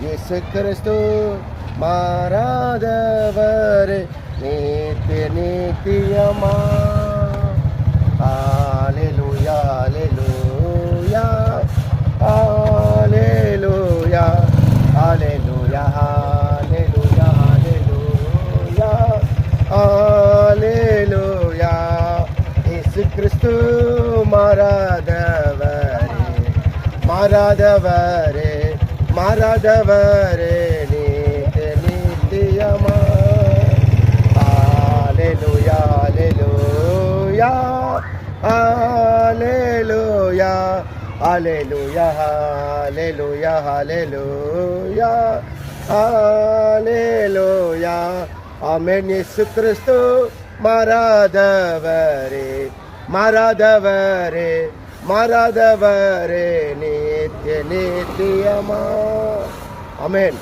இயேசு கிறிஸ்து மாறாதவர் நித்திய நித்தியமா. ஹalleluya ஹalleluya ஹalleluya ஹalleluya ஹalleluya ஹalleluya ஹalleluya. இயேசு கிறிஸ்து மாறாதவரே மாறாதவரே நித்திய நித்தியமா. ஹalleluya ஹalleluya ஹalleluya ஹalleluya ஹalleluya ஹalleluya ஹalleluya. ஆமென். இயேசு கிறிஸ்து மாறாதவரே மாறாதவரே மாறாதவரே நித்திய நித்தியமா. ஆமென்.